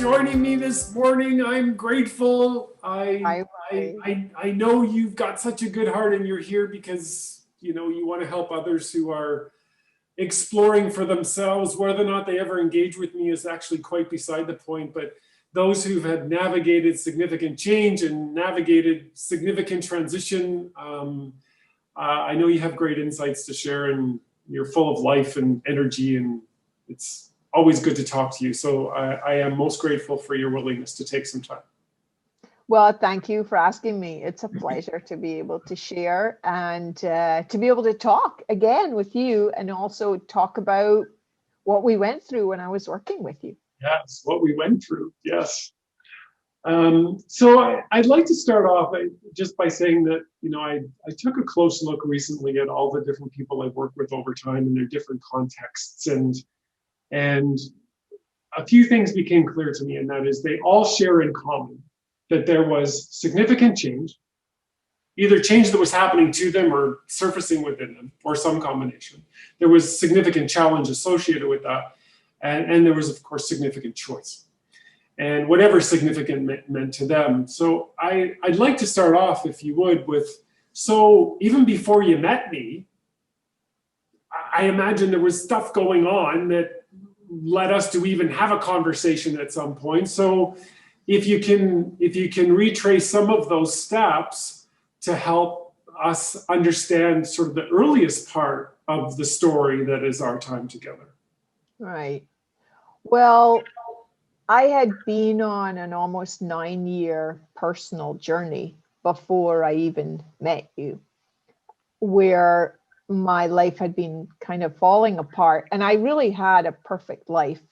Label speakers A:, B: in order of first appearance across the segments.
A: joining me this morning. I'm grateful.
B: Hi,
A: I know you've got such a good heart and you're here because, you want to help others who are exploring for themselves. Whether or not they ever engage with me is actually quite beside the point. But those who've had navigated significant change and navigated significant transition, I know you have great insights to share, and you're full of life and energy, and it's always good to talk to you. So I am most grateful for your willingness to take some time.
B: Well, thank you for asking me. It's a pleasure to be able to share and to be able to talk again with you, and also talk about what we went through when I was working with you.
A: Yes, what we went through. Yes. So I'd like to start off just by saying that, I took a close look recently at all the different people I've worked with over time in their different contexts. And a few things became clear to me, and that is they all share in common that there was significant change, either change that was happening to them or surfacing within them, or some combination. There was significant challenge associated with that, and there was, of course, significant choice, and whatever significant meant to them. So I'd like to start off, if you would, with, so even before you met me, I imagine there was stuff going on that led us to even have a conversation at some point. So if you can retrace some of those steps to help us understand sort of the earliest part of the story that is our time together.
B: Right. Well, I had been on an almost 9-year personal journey before I even met you, where my life had been kind of falling apart. And I really had a perfect life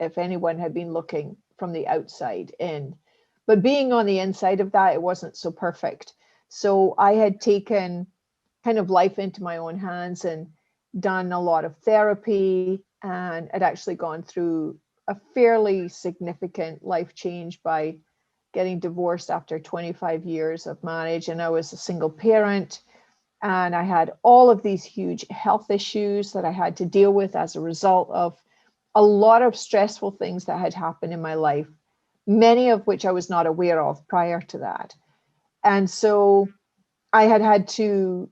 B: if anyone had been looking from the outside in. But being on the inside of that, it wasn't so perfect. So I had taken kind of life into my own hands and done a lot of therapy, and had actually gone through a fairly significant life change by getting divorced after 25 years of marriage. And I was a single parent. And I had all of these huge health issues that I had to deal with as a result of a lot of stressful things that had happened in my life, many of which I was not aware of prior to that. And so I had to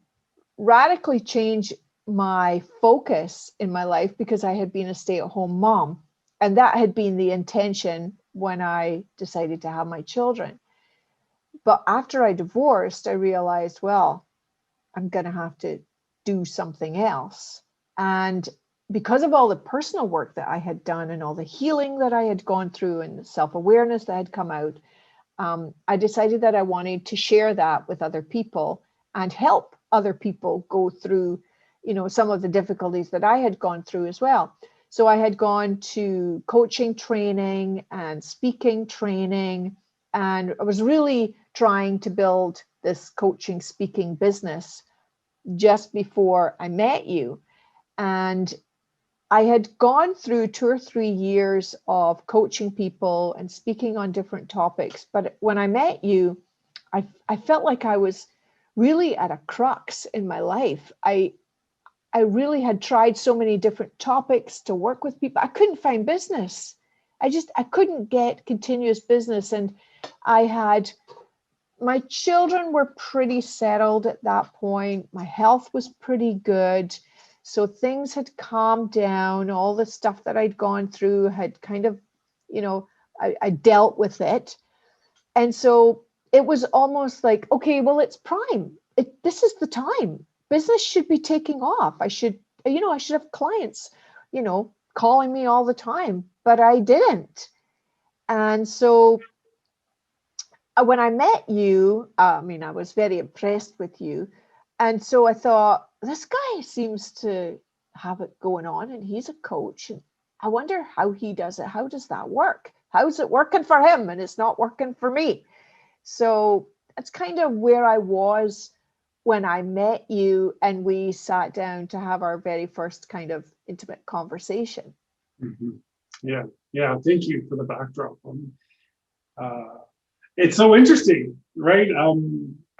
B: radically change my focus in my life because I had been a stay-at-home mom. And that had been the intention when I decided to have my children. But after I divorced, I realized, well, I'm going to have to do something else. And because of all the personal work that I had done and all the healing that I had gone through and the self-awareness that had come out, I decided that I wanted to share that with other people and help other people go through, some of the difficulties that I had gone through as well. So I had gone to coaching training and speaking training, and I was really trying to build this coaching speaking business just before I met you. And I had gone through 2 or 3 years of coaching people and speaking on different topics. But when I met you, I felt like I was really at a crux in my life. I really had tried so many different topics to work with people. I couldn't find business. I couldn't get continuous business. And my children were pretty settled at that point. My health was pretty good. So things had calmed down. All the stuff that I'd gone through had kind of, I dealt with it. And so it was almost like, okay, well, it's prime. This is the time. Business should be taking off. I should have clients, calling me all the time, but I didn't. And so when I met you, I was very impressed with you. And so I thought, this guy seems to have it going on, and he's a coach. And I wonder how he does it. How does that work? How's it working for him and it's not working for me? So that's kind of where I was when I met you and we sat down to have our very first kind of intimate conversation.
A: Mm-hmm. Yeah. Thank you for the backdrop. It's so interesting, right?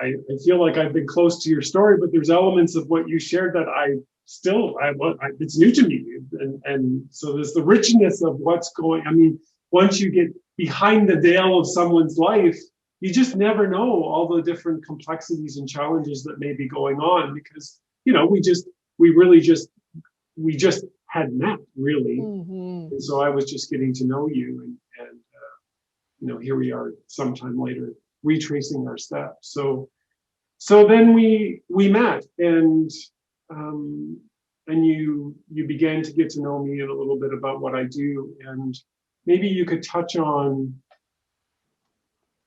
A: I feel like I've been close to your story, but there's elements of what you shared that it's new to me. And so there's the richness of what's going, once you get behind the veil of someone's life, you just never know all the different complexities and challenges that may be going on, because, we just had met, really.
B: Mm-hmm.
A: And so I was just getting to know you, and here we are sometime later retracing our steps. So then we met, and you began to get to know me and a little bit about what I do, and maybe you could touch on,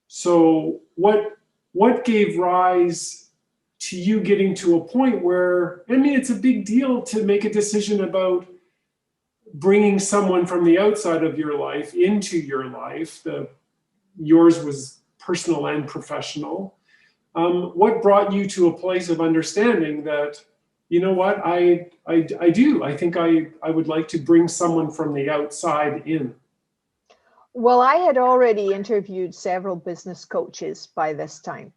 A: so what gave rise to you getting to a point where, I mean, it's a big deal to make a decision about bringing someone from the outside of your life into your life. Yours was personal and professional. What brought you to a place of understanding that, you know what, I think I would like to bring someone from the outside in?
B: Well, I had already interviewed several business coaches by this time,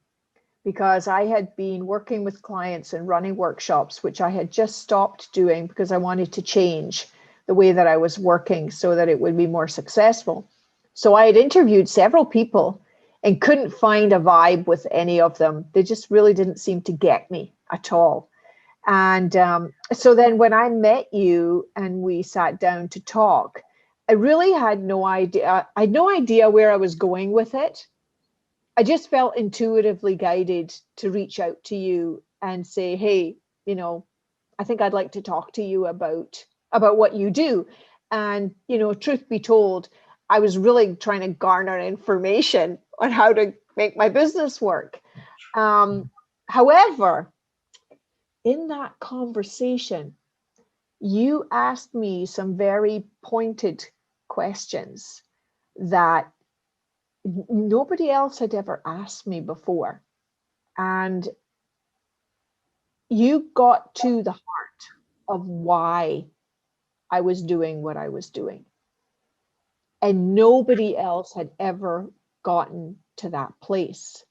B: because I had been working with clients and running workshops, which I had just stopped doing because I wanted to change the way that I was working so that it would be more successful. So I had interviewed several people and couldn't find a vibe with any of them. They just really didn't seem to get me at all. And so then when I met you and we sat down to talk, I really had no idea. I had no idea where I was going with it. I just felt intuitively guided to reach out to you and say, hey, I think I'd like to talk to you about what you do. And, truth be told, I was really trying to garner information on how to make my business work. However, in that conversation, you asked me some very pointed questions that nobody else had ever asked me before. And you got to the heart of why I was doing what I was doing. And nobody else had ever gotten to that place.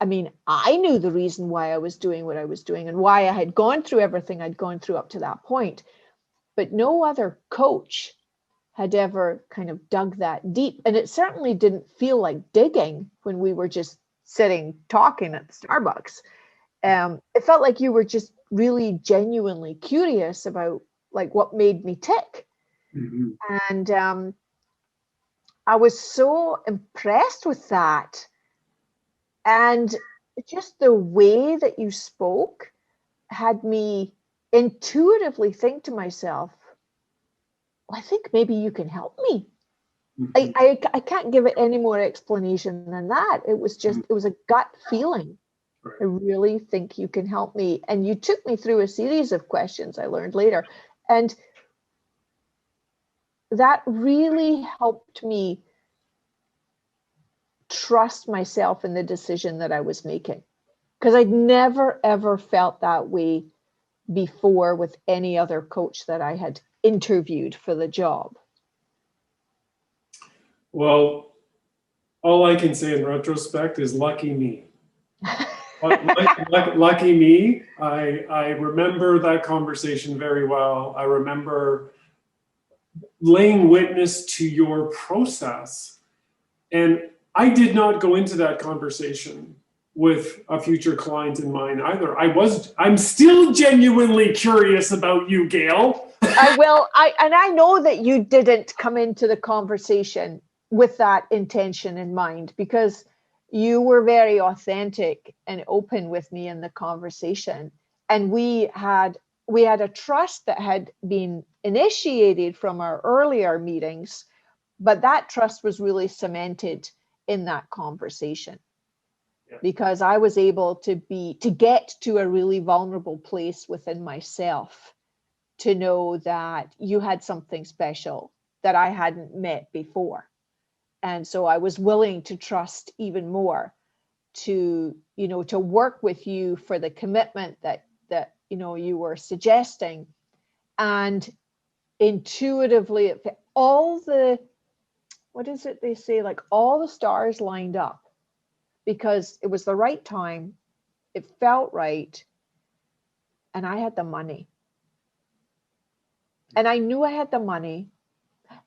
B: I mean, I knew the reason why I was doing what I was doing and why I had gone through everything I'd gone through up to that point. But no other coach had ever kind of dug that deep. And it certainly didn't feel like digging when we were just sitting talking at Starbucks. It felt like you were just really genuinely curious about like what made me tick.
A: Mm-hmm.
B: And I was so impressed with that. And just the way that you spoke had me intuitively think to myself, well, I think maybe you can help me.
A: Mm-hmm.
B: I can't give it any more explanation than that. It was a gut feeling.
A: Right.
B: I really think you can help me. And you took me through a series of questions I learned later. And that really helped me trust myself in the decision that I was making. Because I'd never, ever felt that way before with any other coach that I had interviewed for the job.
A: Well, all I can say in retrospect is lucky me. Lucky me. I remember that conversation very well. I remember laying witness to your process. And I did not go into that conversation with a future client in mind either. I'm still genuinely curious about you, Gail.
B: I know that you didn't come into the conversation with that intention in mind, because you were very authentic and open with me in the conversation. And we had a trust that had been initiated from our earlier meetings, but that trust was really cemented in that conversation. Yeah. Because I was able to get to a really vulnerable place within myself, to know that you had something special that I hadn't met before. And so I was willing to trust even more, to work with you for the commitment that you were suggesting. And intuitively, what is it they say, like all the stars lined up, because it was the right time, it felt right, and I had the money. And I knew I had the money,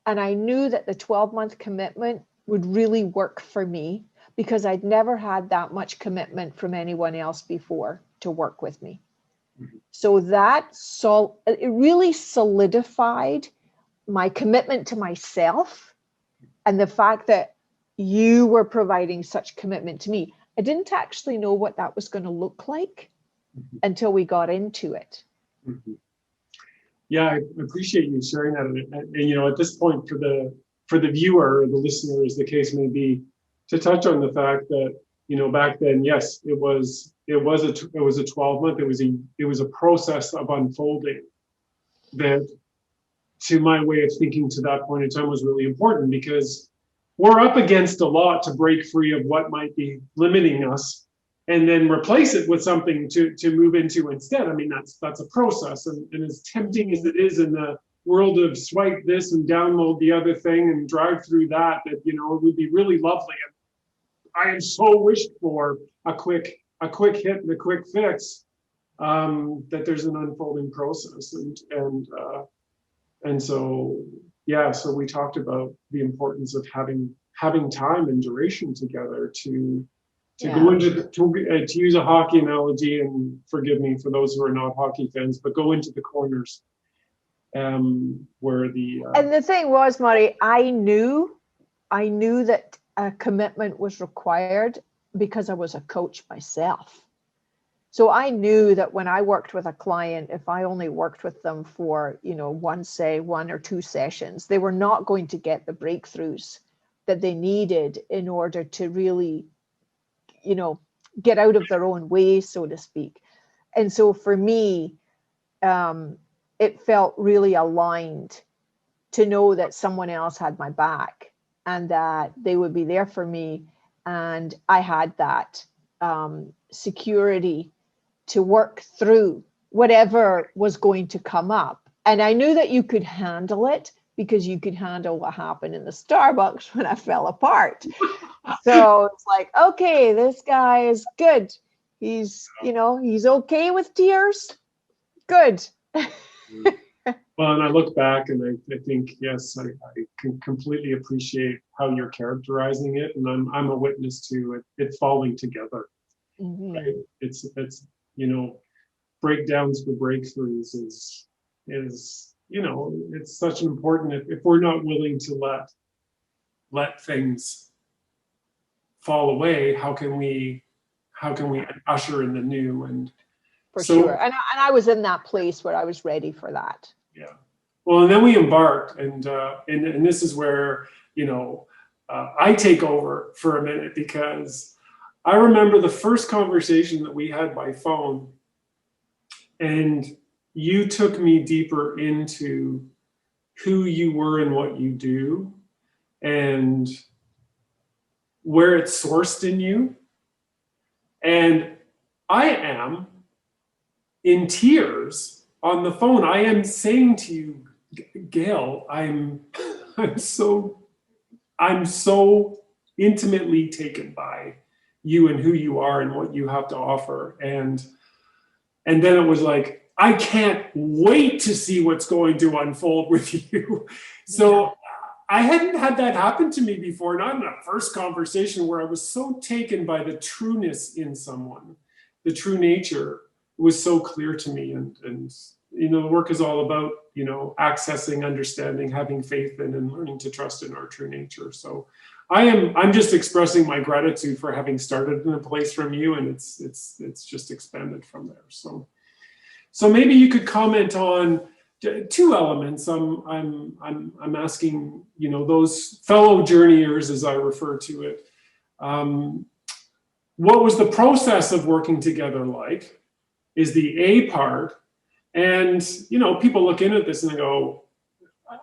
B: and I knew that the 12-month commitment would really work for me, because I'd never had that much commitment from anyone else before to work with me. So it really solidified my commitment to myself, and the fact that you were providing such commitment to me. I didn't actually know what that was going to look like until we got into it.
A: Yeah, I appreciate you sharing that. And at this point, for the viewer or the listener, as the case may be, to touch on the fact that back then, yes, it was a 12-month. It was a process of unfolding that, to my way of thinking, to that point in time, was really important, because we're up against a lot to break free of what might be limiting us, and then replace it with something to move into instead. I mean, that's a process, and as tempting as it is in the world of swipe this and download the other thing and drive through that it would be really lovely. And I am so wished for a quick hit and a quick fix, that there's an unfolding process, and so so we talked about the importance of having time and duration together to go into to use a hockey analogy, and forgive me for those who are not hockey fans, but go into the corners, where the
B: and the thing was, Murray, I knew that a commitment was required because I was a coach myself. So I knew that when I worked with a client, if I only worked with them for, one or two sessions, they were not going to get the breakthroughs that they needed in order to really, get out of their own way, so to speak. And so for me, it felt really aligned to know that someone else had my back and that they would be there for me. And I had that security to work through whatever was going to come up. And I knew that you could handle it, because you could handle what happened in the Starbucks when I fell apart. So it's like, okay, this guy is good. He's okay with tears. Good.
A: Well, and I look back and I think, yes, I can completely appreciate how you're characterizing it. And I'm a witness to it falling together. Right? It's breakdowns for breakthroughs is it's such an important, if we're not willing to let things fall away, how can we usher in the new? And
B: for sure. And I was in that place where I was ready for that.
A: Yeah. Well, and then we embarked, and this is where I take over for a minute, because I remember the first conversation that we had by phone, and you took me deeper into who you were and what you do, and where it's sourced in you. And I am in tears on the phone. I am saying to you, Gail, I'm so intimately taken by you and who you are and what you have to offer. And then it was like, I can't wait to see what's going to unfold with you. So I hadn't had that happen to me before, not in a first conversation, where I was so taken by the trueness in someone. The true nature was so clear to me. And the work is all about, accessing, understanding, having faith in, and learning to trust in our true nature. So I'm just expressing my gratitude for having started in a place from you, and it's just expanded from there. So maybe you could comment on two elements. I'm asking, those fellow journeyers, as I refer to it, what was the process of working together like, is the A part. And, people look into this and they go,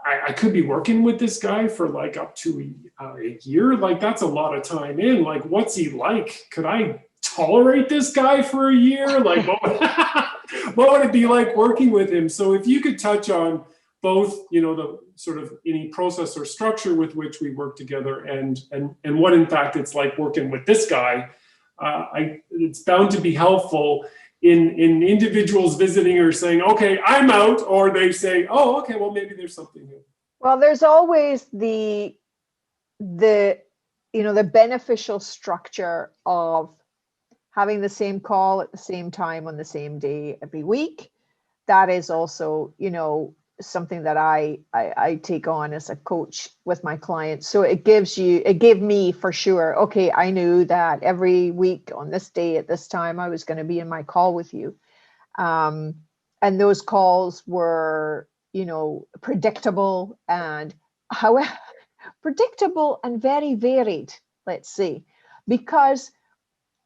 A: I could be working with this guy for like up to a year. Like, that's a lot of time in. Like, what's he like? Could I tolerate this guy for a year? Like, what would it be like working with him? So if you could touch on both, the sort of any process or structure with which we work together, and what in fact it's like working with this guy, it's bound to be helpful in individuals visiting or saying, okay, I'm out, or they say, oh, okay, well, maybe there's something here.
B: Well, there's always the the beneficial structure of having the same call at the same time on the same day every week. That is also, something that I take on as a coach with my clients. So it gave me for sure, okay, I knew that every week on this day at this time, I was going to be in my call with you. And those calls were, predictable and however, predictable and very varied, let's say, because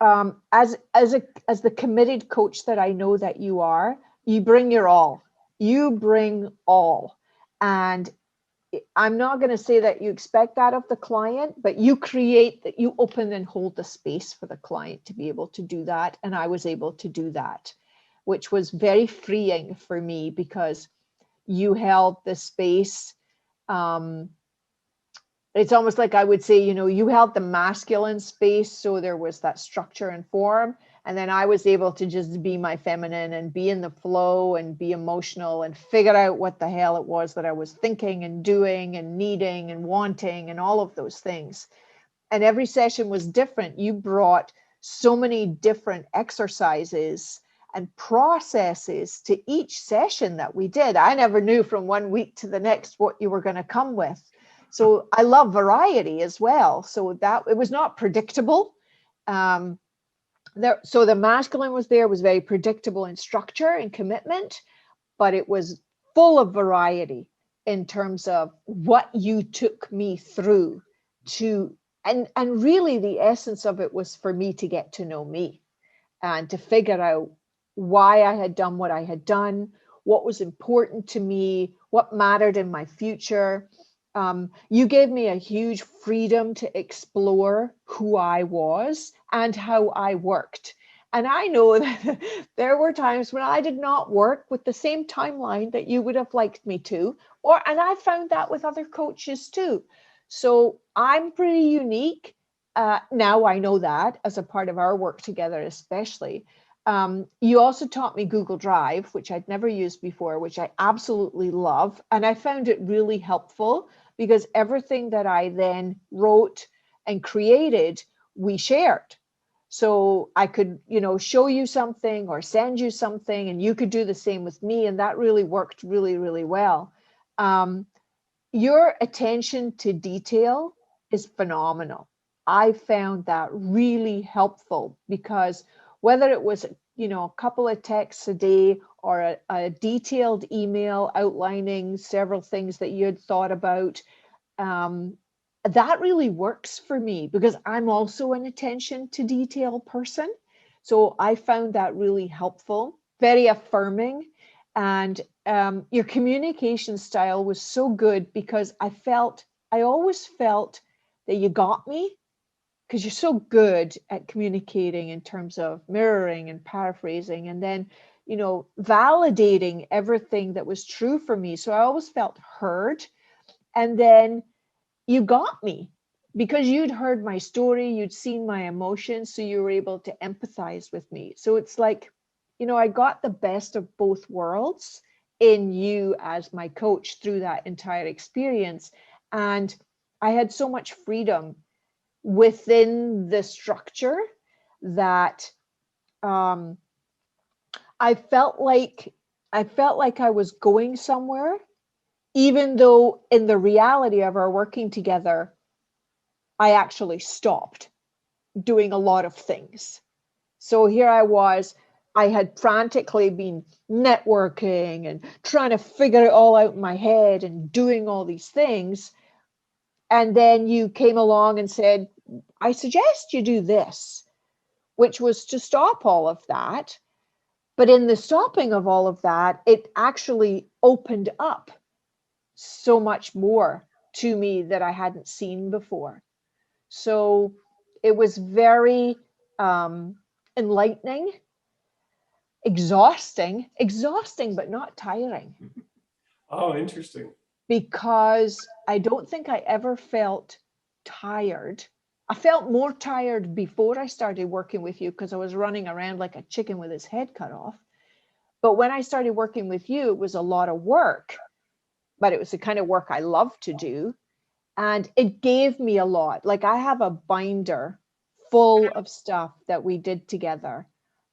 B: as the committed coach that I know that you are, you bring your all. You bring all. And I'm not going to say that you expect that of the client, but you create that, you open and hold the space for the client to be able to do that. And I was able to do that, which was very freeing for me because you held the space. It's almost like I would say, you held the masculine space. So there was that structure and form. And then I was able to just be my feminine and be in the flow and be emotional and figure out what the hell it was that I was thinking and doing and needing and wanting and all of those things. And every session was different. You brought so many different exercises and processes to each session that we did. I never knew from one week to the next what you were going to come with. So I love variety as well. So that it was not predictable. So the masculine was very predictable in structure and commitment, but it was full of variety in terms of what you took me through to, and really the essence of it was for me to get to know me and to figure out why I had done what I had done, what was important to me, what mattered in my future. You gave me a huge freedom to explore who I was and how I worked. And I know that there were times when I did not work with the same timeline that you would have liked me to, and I found that with other coaches too. So I'm pretty unique. Now I know that as a part of our work together, especially. You also taught me Google Drive, which I'd never used before, which I absolutely love. And I found it really helpful because everything that I then wrote and created, we shared. So I could, show you something or send you something and you could do the same with me. And that really worked really, really well. Your attention to detail is phenomenal. I found that really helpful because whether it was, a couple of texts a day or a detailed email outlining several things that you had thought about, that really works for me because I'm also an attention to detail person. So I found that really helpful, very affirming. And your communication style was so good because I always felt that you got me because you're so good at communicating in terms of mirroring and paraphrasing and then, validating everything that was true for me. So I always felt heard. And then you got me because you'd heard my story, you'd seen my emotions, so you were able to empathize with me. So it's like, I got the best of both worlds in you as my coach through that entire experience. And I had so much freedom within the structure that I felt like I was going somewhere, even though in the reality of our working together, I actually stopped doing a lot of things. So here I was, I had frantically been networking and trying to figure it all out in my head and doing all these things. And then you came along and said, I suggest you do this, which was to stop all of that. But in the stopping of all of that, it actually opened up so much more to me that I hadn't seen before. So it was very enlightening, exhausting, but not tiring.
A: Oh, interesting.
B: Because I don't think I ever felt tired. I felt more tired before I started working with you because I was running around like a chicken with his head cut off. But when I started working with you, it was a lot of work, but it was the kind of work I love to do. And it gave me a lot. Like I have a binder full of stuff that we did together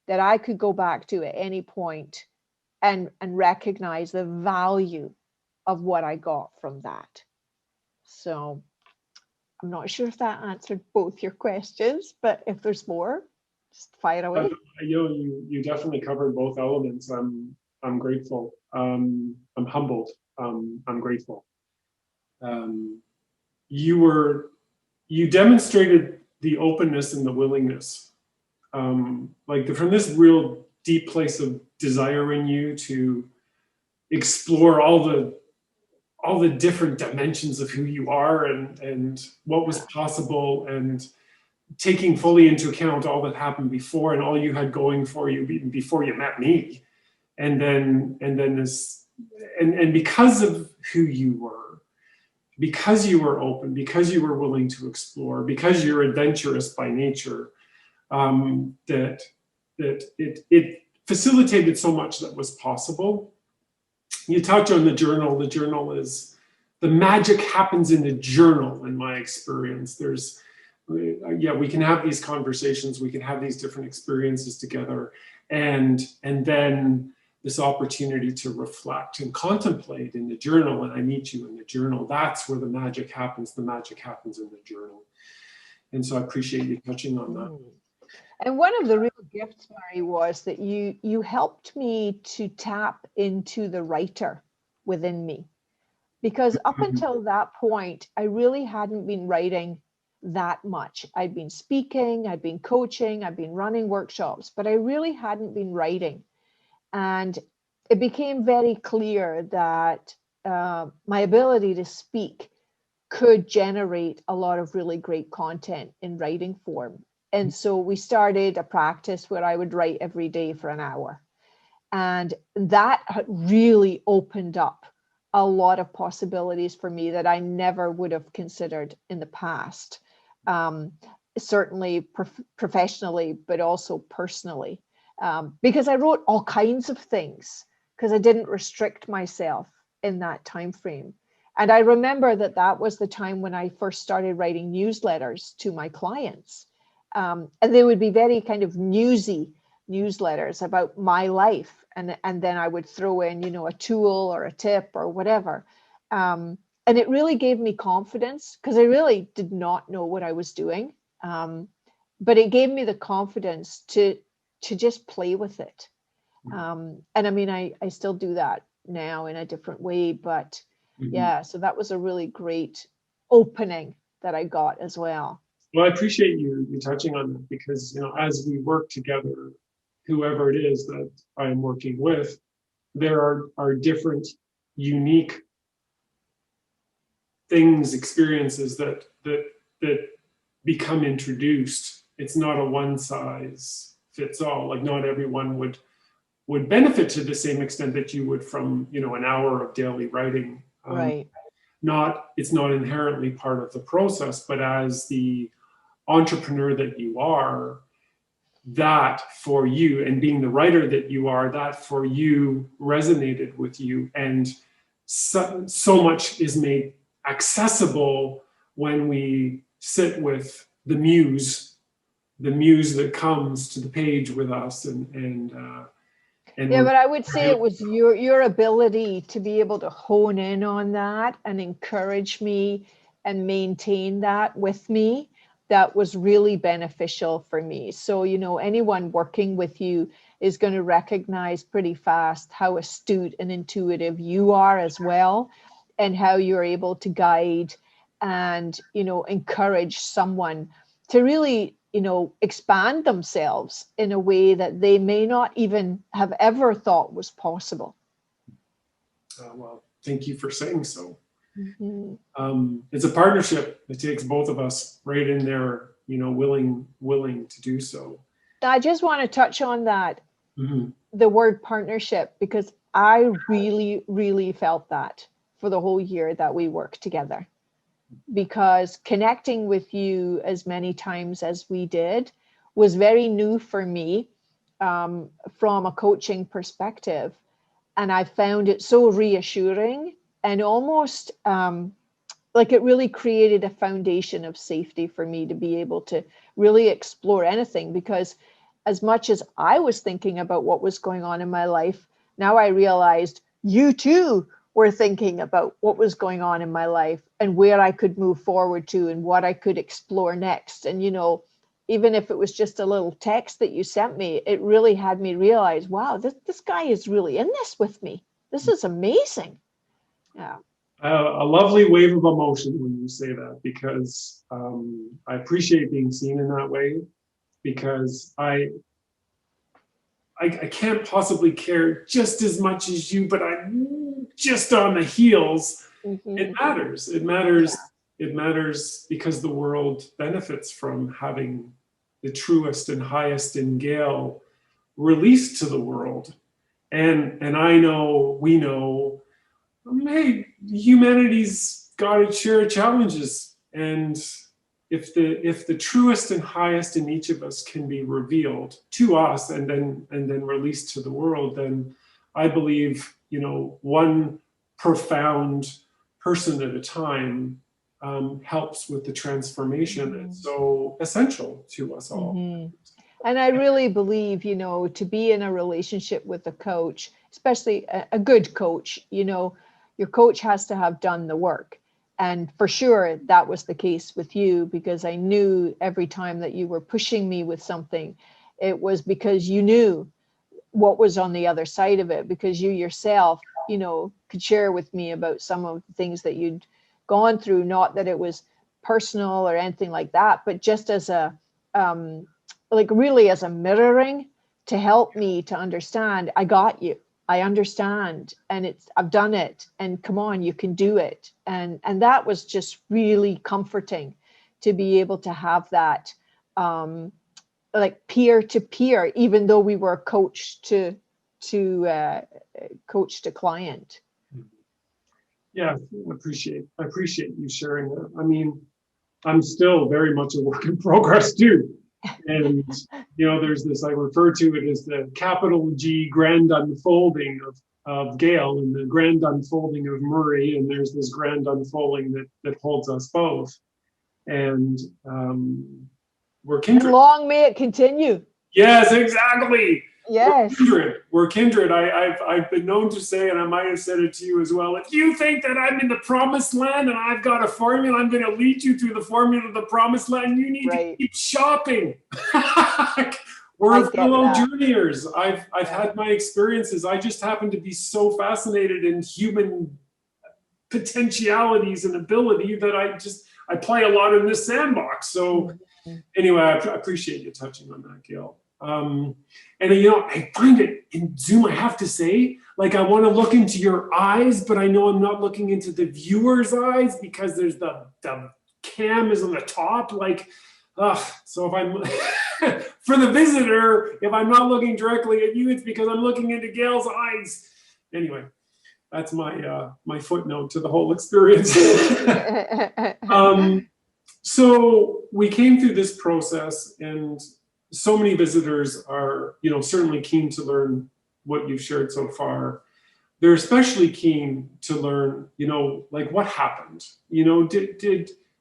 B: that I could go back to at any point and recognize the value of what I got from that. So I'm not sure if that answered both your questions, but if there's more, just fire away.
A: You definitely covered both elements. I'm grateful. I'm humbled. I'm grateful. You demonstrated the openness and the willingness, like from this real deep place of desire in you to explore all the different dimensions of who you are and what was possible, and taking fully into account all that happened before and all you had going for you before you met me, and then this, and because of who you were, because you were open, because you were willing to explore, because you're adventurous by nature, that it facilitated so much that was possible. You touch on the journal. The journal is, the magic happens in the journal, in my experience. We can have these conversations, we can have these different experiences together, and then this opportunity to reflect and contemplate in the journal, and I meet you in the journal. That's where the magic happens. The magic happens in the journal. And so I appreciate you touching on that.
B: And one of the real gifts, Murray, was that you helped me to tap into the writer within me. Because up until that point, I really hadn't been writing that much. I'd been speaking, I'd been coaching, I'd been running workshops, but I really hadn't been writing. And it became very clear that my ability to speak could generate a lot of really great content in writing form. And so we started a practice where I would write every day for an hour. And that really opened up a lot of possibilities for me that I never would have considered in the past. Certainly professionally, but also personally. Because I wrote all kinds of things because I didn't restrict myself in that time frame. And I remember that was the time when I first started writing newsletters to my clients. And they would be very kind of newsy newsletters about my life. And then I would throw in, a tool or a tip or whatever. And it really gave me confidence because I really did not know what I was doing. But it gave me the confidence to just play with it. And I mean, I still do that now in a different way, but yeah, so that was a really great opening that I got as well.
A: Well, I appreciate you touching on that, because, as we work together, whoever it is that I'm working with, there are different unique things, experiences that become introduced. It's not a one size fits all. Like not everyone would benefit to the same extent that you would from, an hour of daily writing.
B: Right.
A: It's not inherently part of the process, but as the entrepreneur that you are, that for you, and being the writer that you are, that for you resonated with you, and so much is made accessible when we sit with the muse that comes to the page with us, and
B: yeah, but I would say it was your ability to be able to hone in on that and encourage me and maintain that with me that was really beneficial for me. So, anyone working with you is going to recognize pretty fast how astute and intuitive you are as well, and how you're able to guide and, encourage someone to really, expand themselves in a way that they may not even have ever thought was possible.
A: Well, thank you for saying so. It's a partnership. It takes both of us right in there, willing to do so.
B: I just want to touch on that, the word partnership, because I really, really felt that for the whole year that we worked together. Because connecting with you as many times as we did was very new for me from a coaching perspective. And I found it so reassuring and almost like it really created a foundation of safety for me to be able to really explore anything, because as much as I was thinking about what was going on in my life, now I realized you too were thinking about what was going on in my life and where I could move forward to and what I could explore next. And, even if it was just a little text that you sent me, it really had me realize, wow, this guy is really in this with me. This is amazing. Yeah.
A: A lovely wave of emotion when you say that, because I appreciate being seen in that way, because I can't possibly care just as much as you, but I'm just on the heels.
B: Mm-hmm.
A: It matters. It matters. Yeah. It matters because the world benefits from having the truest and highest in Gail released to the world. And I know, we know, hey, humanity's got its share of challenges. And if the truest and highest in each of us can be revealed to us and then released to the world, then I believe, one profound person at a time helps with the transformation that's so essential to us all.
B: Mm-hmm. And I really believe, to be in a relationship with a coach, especially a good coach, your coach has to have done the work. And for sure, that was the case with you, because I knew every time that you were pushing me with something, it was because you knew what was on the other side of it, because you yourself, could share with me about some of the things that you'd gone through, not that it was personal or anything like that, but just as a, really as a mirroring to help me to understand, I got you. I understand, and I've done it, and come on, you can do it. And that was just really comforting to be able to have that, like peer to peer, even though we were coach to client.
A: Yeah, I appreciate you sharing that. I mean, I'm still very much a work in progress too. And, there's this, I refer to it as the capital G grand unfolding of Gail and the grand unfolding of Murray. And there's this grand unfolding that holds us both. And we're kindred.
B: And long may it continue.
A: Yes, exactly.
B: Yes.
A: We're kindred. I've been known to say, and I might have said it to you as well, if you think that I'm in the promised land and I've got a formula, I'm going to lead you through the formula of the promised land, you need to keep shopping. We're fellow journeyers. I've had my experiences. I just happen to be so fascinated in human potentialities and ability that I play a lot in this sandbox. So anyway, I appreciate you touching on that, Gail. And I find it in Zoom, I have to say, like I want to look into your eyes, but I know I'm not looking into the viewer's eyes because there's the cam is on the top. Like, so if I'm for the visitor, if I'm not looking directly at you, it's because I'm looking into Gail's eyes. Anyway, that's my footnote to the whole experience. So we came through this process, and so many visitors are, certainly keen to learn what you've shared so far. They're especially keen to learn, like what happened.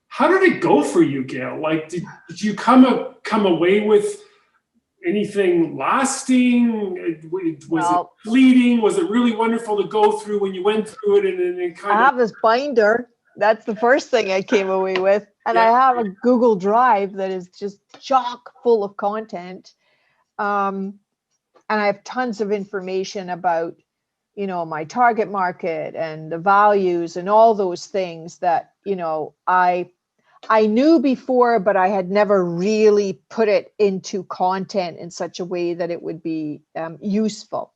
A: How did it go for you, Gail? Like, did you come away with anything lasting? Was it fleeting? Was it really wonderful to go through when you went through it? And it kind
B: I have this binder. That's the first thing I came away with. And I have a Google Drive that is just chock full of content. And I have tons of information about, my target market and the values and all those things that, I knew before, but I had never really put it into content in such a way that it would be useful.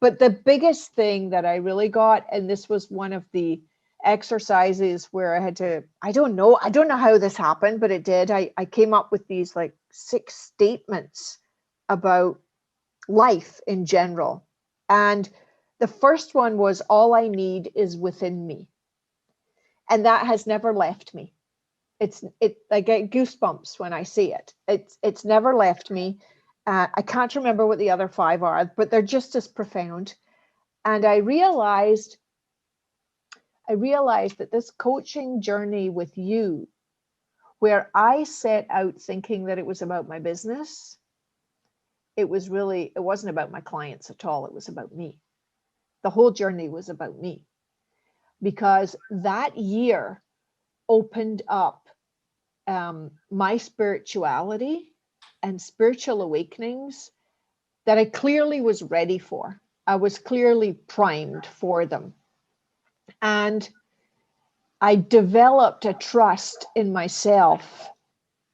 B: But the biggest thing that I really got, and this was one of the exercises where I had to, I don't know how this happened, but it did. I came up with these like 6 statements about life in general. And the first one was, all I need is within me. And that has never left me. I get goosebumps when I see it. It's never left me. I can't remember what the other 5 are, but they're just as profound. And I realized I realized that this coaching journey with you, where I set out thinking that it was about my business, it wasn't about my clients at all. It was about me. The whole journey was about me, because that year opened up my spirituality and spiritual awakenings that I clearly was ready for. I was clearly primed for them. And I developed a trust in myself,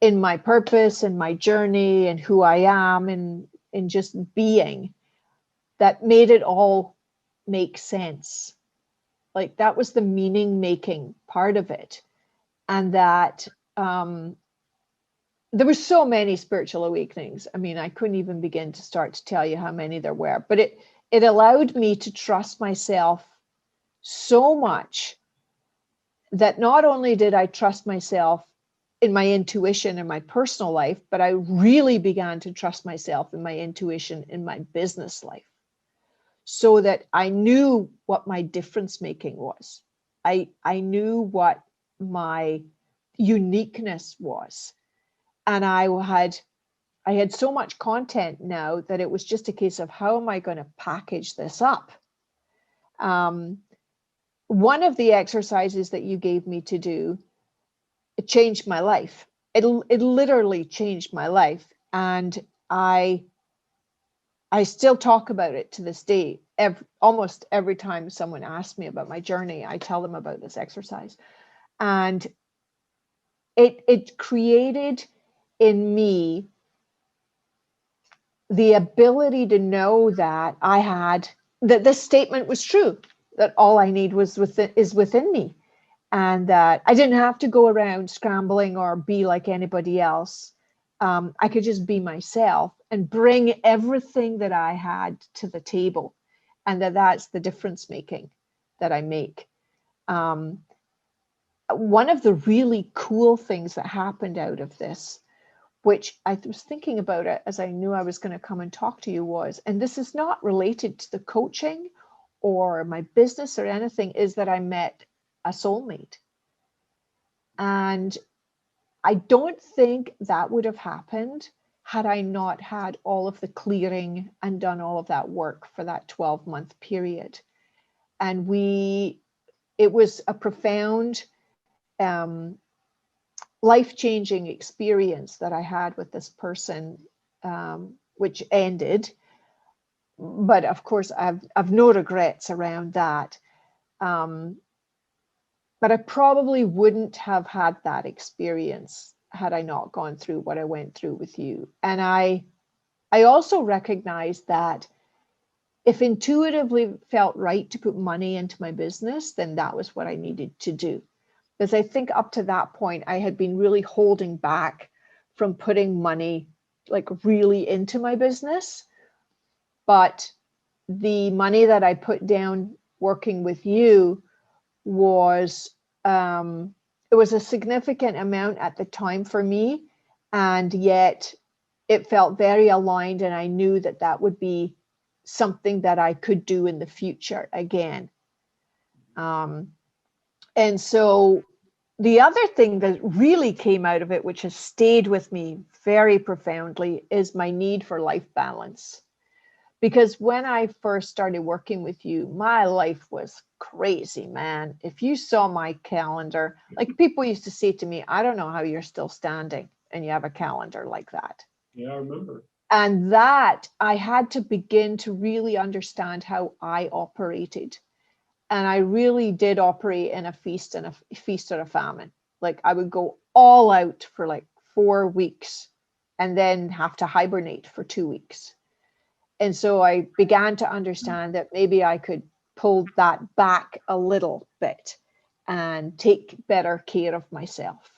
B: in my purpose, in my journey, and who I am, and in just being, that made it all make sense. Like, that was the meaning making part of it. And that there were so many spiritual awakenings. I mean, I couldn't even begin to start to tell you how many there were, but it allowed me to trust myself so much that not only did I trust myself in my intuition in my personal life, but I really began to trust myself in my intuition in my business life, so that I knew what my difference making was. I knew what my uniqueness was. And I had so much content now that it was just a case of, how am I going to package this up? One of the exercises that you gave me to do, it changed my life. It literally changed my life. And I still talk about it to this day. Almost every time someone asks me about my journey, I tell them about this exercise. And it created in me the ability to know that that this statement was true, that all I need is within me, and that I didn't have to go around scrambling or be like anybody else. I could just be myself and bring everything that I had to the table, and that's the difference making that I make. One of the really cool things that happened out of this, which I was thinking about it as I knew I was going to come and talk to you, was, and this is not related to the coaching or my business or anything, is that I met a soulmate. And I don't think that would have happened had I not had all of the clearing and done all of that work for that 12-month period. And it was a profound, life-changing experience that I had with this person, which ended. But of course, I've no regrets around that. But I probably wouldn't have had that experience had I not gone through what I went through with you. And I also recognized that if intuitively felt right to put money into my business, then that was what I needed to do. Because I think up to that point, I had been really holding back from putting money like really into my business. But the money that I put down working with you was, it was a significant amount at the time for me. And yet it felt very aligned. And I knew that that would be something that I could do in the future again. And so the other thing that really came out of it, which has stayed with me very profoundly, is my need for life balance. Because when I first started working with you, my life was crazy, man. If you saw my calendar, like people used to say to me, I don't know how you're still standing and you have a calendar like that.
A: Yeah, I remember.
B: And that I had to begin to really understand how I operated. And I really did operate in a feast or a famine. Like I would go all out for like 4 weeks and then have to hibernate for 2 weeks. And so I began to understand that maybe I could pull that back a little bit and take better care of myself,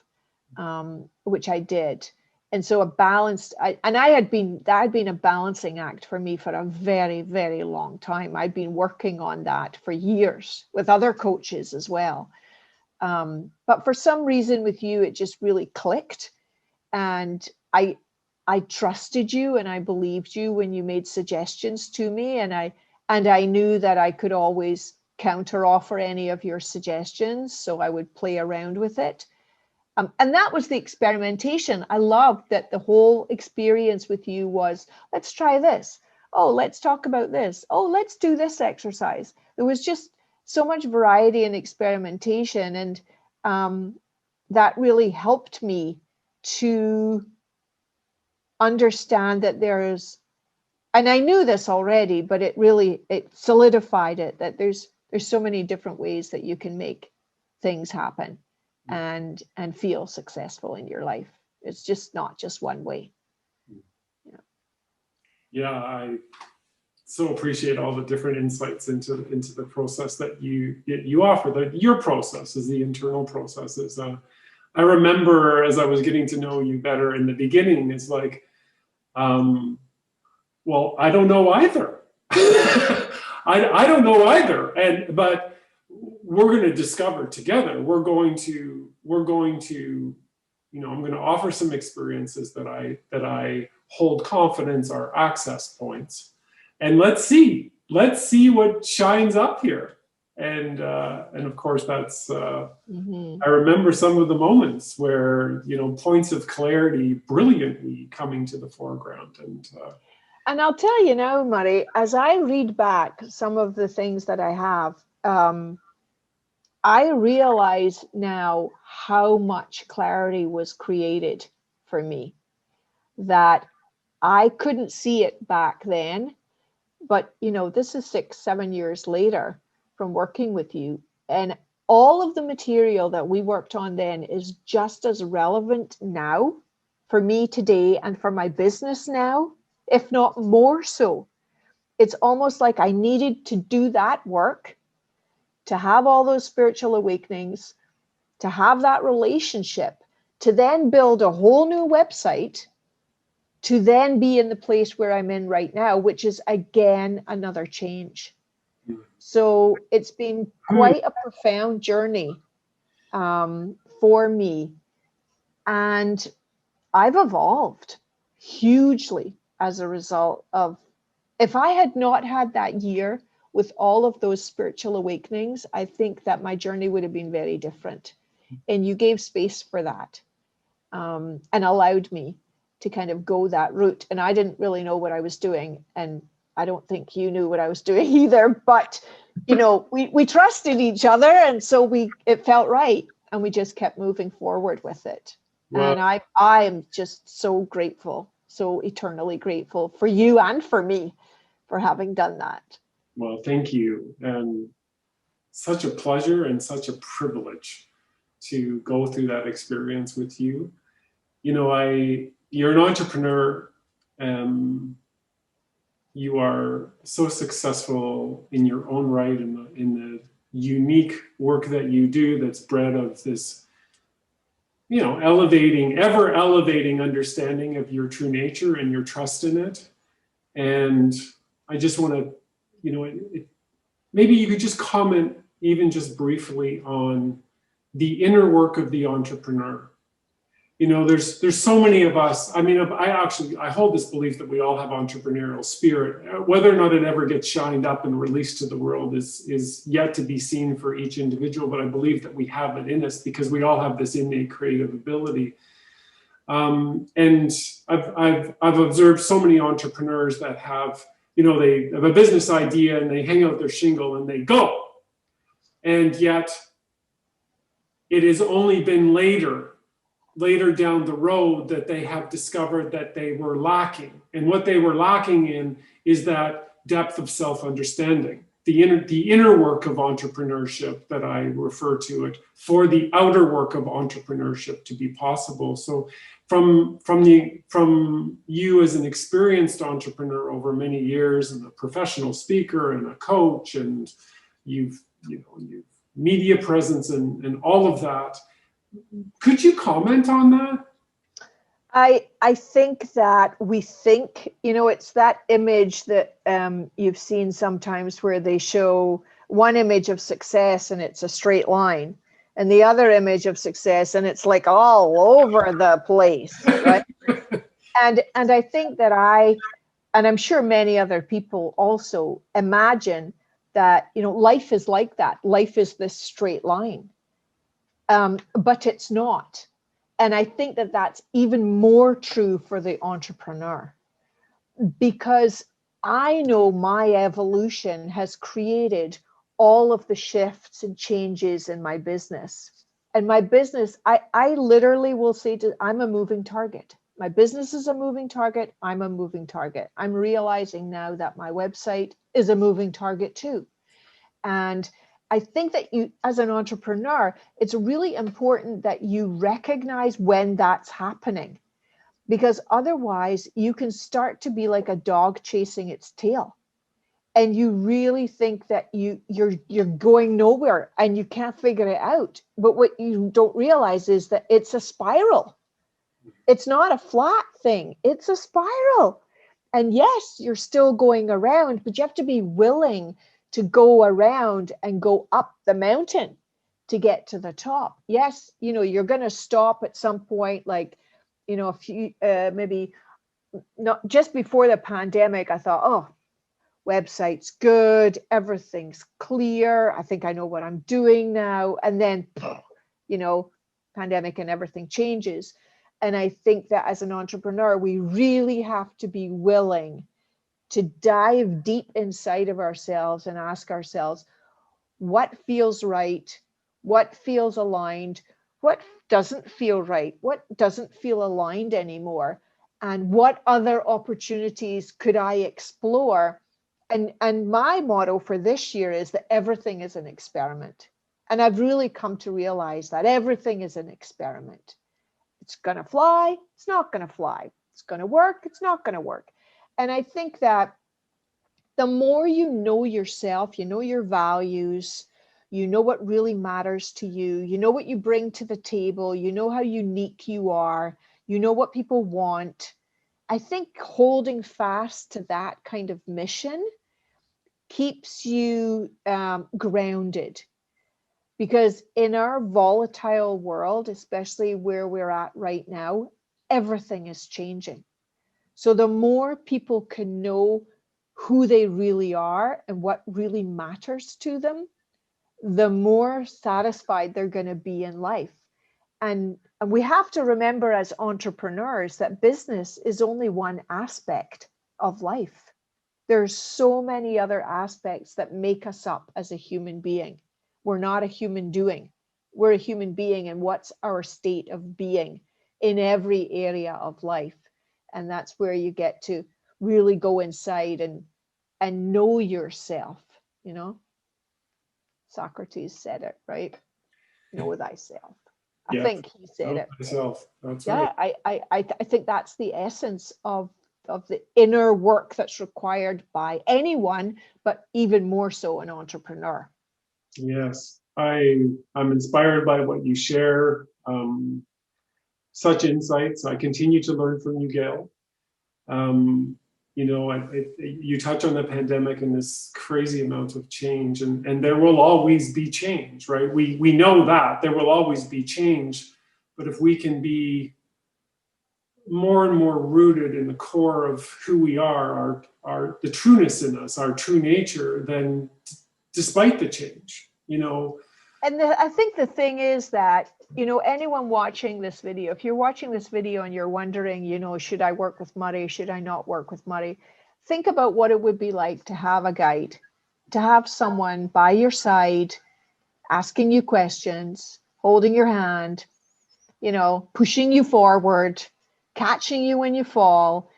B: which I did. And so that had been a balancing act for me for a very, very long time. I'd been working on that for years with other coaches as well. But for some reason with you, it just really clicked. And I trusted you and I believed you when you made suggestions to me. And I knew that I could always counter offer any of your suggestions. So I would play around with it. And that was the experimentation. I loved that the whole experience with you was, let's try this. Oh, let's talk about this. Oh, let's do this exercise. There was just so much variety and experimentation. And that really helped me to understand that there's, and I knew this already, but it solidified it, that there's so many different ways that you can make things happen and feel successful in your life. It's just not just one way.
A: Yeah, I so appreciate all the different insights into the process that you offer. That your process is the internal processes. I remember as I was getting to know you better in the beginning, it's like, well, I don't know either. I don't know either. But we're going to discover together. We're going to, I'm going to offer some experiences that I hold confidence are access points. And let's see what shines up here. And of course, that's, I remember some of the moments where, points of clarity brilliantly coming to the foreground.
B: And I'll tell you now, Murray, as I read back some of the things that I have, I realize now how much clarity was created for me, that I couldn't see it back then. But, this is 6-7 years later from working with you. And all of the material that we worked on then is just as relevant now for me today and for my business now, if not more so. It's almost like I needed to do that work, to have all those spiritual awakenings, to have that relationship, to then build a whole new website, to then be in the place where I'm in right now, which is again another change. So it's been quite a profound journey for me. And I've evolved hugely as a result of, if I had not had that year with all of those spiritual awakenings, I think that my journey would have been very different. And you gave space for that and allowed me to kind of go that route. And I didn't really know what I was doing. And I don't think you knew what I was doing either, but we trusted each other. And so it felt right. And we just kept moving forward with it. Well, and I am just so grateful, so eternally grateful for you and for me for having done that.
A: Well, thank you. And such a pleasure and such a privilege to go through that experience with you. You're an entrepreneur. You are so successful in your own right in the unique work that you do that's bred of this, ever elevating understanding of your true nature and your trust in it. And I just want to, maybe you could just comment even just briefly on the inner work of the entrepreneur. There's so many of us. I mean, I hold this belief that we all have entrepreneurial spirit. Whether or not it ever gets shined up and released to the world is yet to be seen for each individual. But I believe that we have it in us because we all have this innate creative ability. And I've observed so many entrepreneurs that have, they have a business idea and they hang out their shingle and they go. And yet it has only been later down the road that they have discovered that they were lacking. And what they were lacking in is that depth of self-understanding, the inner work of entrepreneurship that I refer to it, for the outer work of entrepreneurship to be possible. So from you as an experienced entrepreneur over many years and a professional speaker and a coach, and you've media presence and all of that, could you comment on that?
B: I think that we think, it's that image that you've seen sometimes where they show one image of success and it's a straight line, and the other image of success and it's like all over the place, right? and I think that and I'm sure many other people also imagine that, life is like that. Life is this straight line, but it's not. And I think that that's even more true for the entrepreneur, because I know my evolution has created all of the shifts and changes in my business. And my business, I literally will say I'm a moving target. My business is a moving target. I'm a moving target. I'm realizing now that my website is a moving target too. And I think that you, as an entrepreneur, it's really important that you recognize when that's happening, because otherwise you can start to be like a dog chasing its tail. And you really think that you're going nowhere and you can't figure it out. But what you don't realize is that it's a spiral. It's not a flat thing. It's a spiral. And yes, you're still going around, but you have to be willing to go around and go up the mountain to get to the top. Yes, you're going to stop at some point, like, a few, maybe not just before the pandemic, I thought, oh, website's good, everything's clear, I think I know what I'm doing now. And then, pandemic and everything changes. And I think that as an entrepreneur, we really have to be willing to dive deep inside of ourselves and ask ourselves, what feels right? What feels aligned? What doesn't feel right? What doesn't feel aligned anymore? And what other opportunities could I explore? And my motto for this year is that everything is an experiment. And I've really come to realize that everything is an experiment. It's going to fly. It's not going to fly. It's going to work. It's not going to work. And I think that the more you know yourself, you know your values, you know what really matters to you, you know what you bring to the table, you know how unique you are, you know what people want. I think holding fast to that kind of mission keeps you grounded, because in our volatile world, especially where we're at right now, everything is changing. So the more people can know who they really are and what really matters to them, the more satisfied they're going to be in life. And we have to remember as entrepreneurs that business is only one aspect of life. There's so many other aspects that make us up as a human being. We're not a human doing. We're a human being, and what's our state of being in every area of life. And that's where you get to really go inside and know yourself, Socrates said it, right? Know thyself. I think he said it.
A: Myself. That's
B: yeah,
A: right.
B: I think that's the essence of the inner work that's required by anyone, but even more so an entrepreneur.
A: Yes, I'm inspired by what you share. Such insights. I continue to learn from you, Gail. You touch on the pandemic and this crazy amount of change, and there will always be change, right? We know that there will always be change, but if we can be more and more rooted in the core of who we are, the trueness in us, our true nature, then despite the change,
B: And I think the thing is that, anyone watching this video, if you're watching this video and you're wondering, should I work with Murray? Should I not work with Murray? Think about what it would be like to have a guide, to have someone by your side, asking you questions, holding your hand, pushing you forward, catching you when you fall.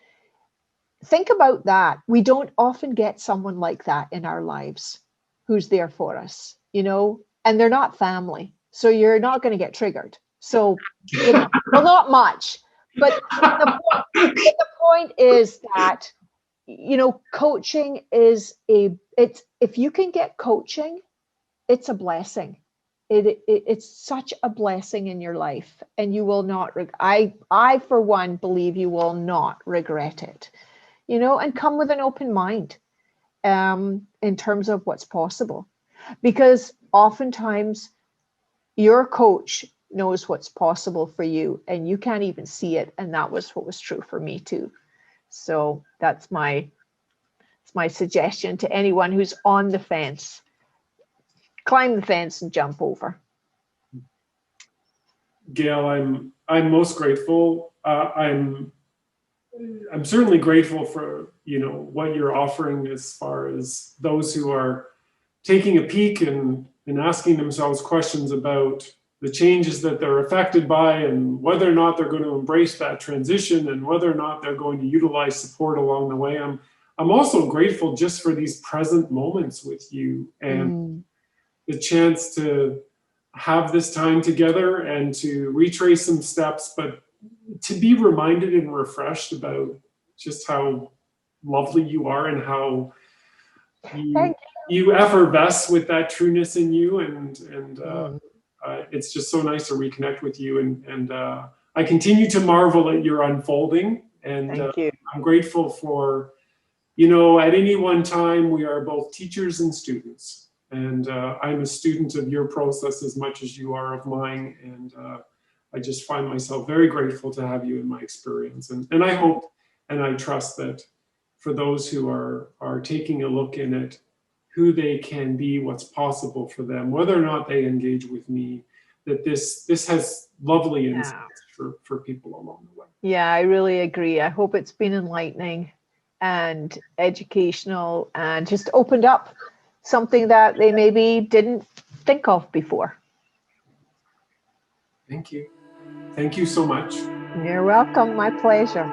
B: Think about that. We don't often get someone like that in our lives who's there for us, and they're not family. So you're not going to get triggered. So, well, not much. But the point is that, coaching is if you can get coaching, it's a blessing. It's such a blessing in your life, and you will not, I for one believe you will not regret it, and come with an open mind in terms of what's possible. Because oftentimes your coach knows what's possible for you and you can't even see it. And that was what was true for me too. So that's my It's my suggestion to anyone who's on the fence. Climb the fence and jump over.
A: Gail, I'm most grateful. I'm certainly grateful for, what you're offering as far as those who are taking a peek and asking themselves questions about the changes that they're affected by and whether or not they're going to embrace that transition and whether or not they're going to utilize support along the way. I'm also grateful just for these present moments with you and the chance to have this time together and to retrace some steps, but to be reminded and refreshed about just how lovely you are and how you effervesce with that trueness in you, and it's just so nice to reconnect with you, and I continue to marvel at your unfolding, and
B: Thank you.
A: I'm grateful for, at any one time we are both teachers and students, and I'm a student of your process as much as you are of mine, and I just find myself very grateful to have you in my experience, and I hope and I trust that for those who are taking a look in at who they can be, what's possible for them, whether or not they engage with me, that this has lovely insights for people along the way.
B: Yeah, I really agree. I hope it's been enlightening and educational and just opened up something that they maybe didn't think of before.
A: Thank you. Thank you so much.
B: You're welcome. My pleasure.